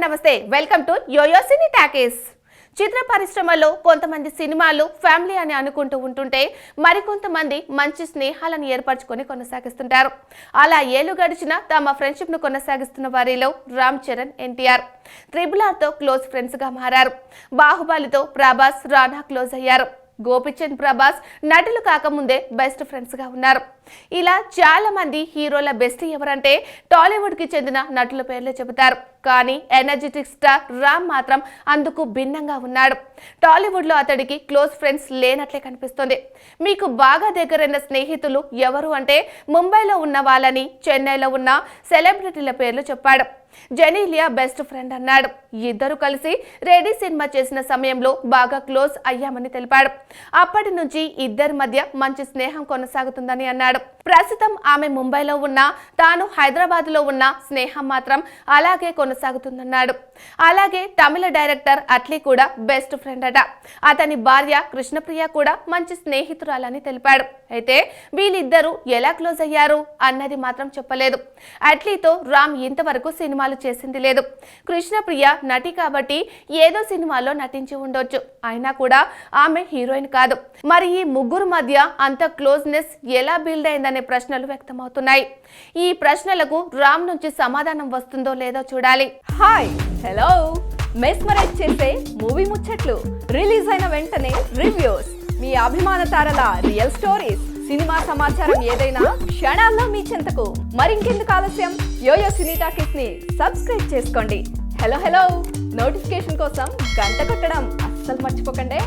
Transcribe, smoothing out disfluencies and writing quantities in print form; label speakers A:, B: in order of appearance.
A: నమస్తే welcome to YoYo Cine Talkies. చిత్ర పరిశ్రమలో కొంతమంది సినిమాలు ఫ్యామిలీ అని అనుకుంటూ ఉంటుంటే మరికొంతమంది మంచి స్నేహాలను ఏర్పరచుకొని కొనసాగిస్తుంటారు. అలా ఏళ్లు గడిచిన తమ ఫ్రెండ్షిప్ ను కొనసాగిస్తున్న వారిలో రామ్ చరణ్, ఎన్టీఆర్ RRR తో క్లోజ్ ఫ్రెండ్స్ గా మారారు. బాహుబలితో ప్రభాస్, రానా క్లోజ్ అయ్యారు. గోపిచంద్, ప్రభాస్ నటులు కాకముందే బెస్ట్ ఫ్రెండ్స్ గా ఉన్నారు. ఇలా చాలా మంది హీరోల బెస్ట్ ఎవరంటే టాలీవుడ్ కి చెందిన నటుల పేర్లు చెబుతారు. కానీ ఎనర్జెటిక్ స్టార్ రామ్ మాత్రం అందుకు భిన్నంగా ఉన్నాడు. టాలీవుడ్ లో అతడికి క్లోజ్ ఫ్రెండ్స్ లేనట్లే కనిపిస్తుంది. మీకు బాగా దగ్గరైన స్నేహితులు ఎవరు అంటే ముంబైలో ఉన్న వాళ్ళని, చెన్నైలో ఉన్న సెలబ్రిటీల పేర్లు చెప్పాడు. జెనీలియా బెస్ట్ ఫ్రెండ్ అన్నాడు. ఇద్దరు కలిసి రెడీ సినిమా చేసిన సమయంలో బాగా క్లోజ్ అయ్యామని తెలిపాడు. అప్పటి నుంచి ఇద్దరి మధ్య మంచి స్నేహం కొనసాగుతుందని అన్నాడు. ప్రస్తుతం ఆమె ముంబైలో ఉన్న, తాను హైదరాబాద్ లో ఉన్న స్నేహం మాత్రం అలాగే కొనసాగుతుందన్నాడు. అలాగే తమిళ డైరెక్టర్ అట్లీ కూడా బెస్ట్ ఫ్రెండ్ అట. అతని భార్య కృష్ణప్రియ కూడా మంచి స్నేహితురాలని తెలిపాడు. అయితే వీళ్ళిద్దరూ ఎలా క్లోజ్ అయ్యారు అన్నది మాత్రం చెప్పలేదు. అట్లీతో రామ్ ఇంతవరకు సినిమాలు చేసింది లేదు. కృష్ణప్రియ నటి కాబట్టి ఏదో సినిమాలో నటించి ఉండొచ్చు, అయినా కూడా ఆమె హీరోయిన్ కాదు. మరి ఈ ముగ్గురు మధ్య అంత క్లోజ్నెస్ ఎలా బిల్డ్ అయిందనే ప్రశ్నలు వ్యక్తమవుతున్నాయి. ఈ ప్రశ్నలకు రామ్ నుంచి సమాధానం వస్తుందో లేదో చూడాలి.
B: Hi, hello. మెస్మరైజ్ చేసే మూవీ ముచ్చట్లు, రిలీజ్ అయిన వెంటనే రివ్యూస్, మీ అభిమాన తారల రియల్ స్టోరీస్, సినిమా సమాచారం ఏదైనా క్షణాల్లో మీ చెంతకు. మరింకెందుకు ఆలస్యం, యోయో సినీ టాకీస్ ని సబ్స్క్రైబ్ చేసుకోండి. హలో హలో నోటిఫికేషన్ కోసం గంట కొట్టడం అస్సలు మర్చిపోకండి.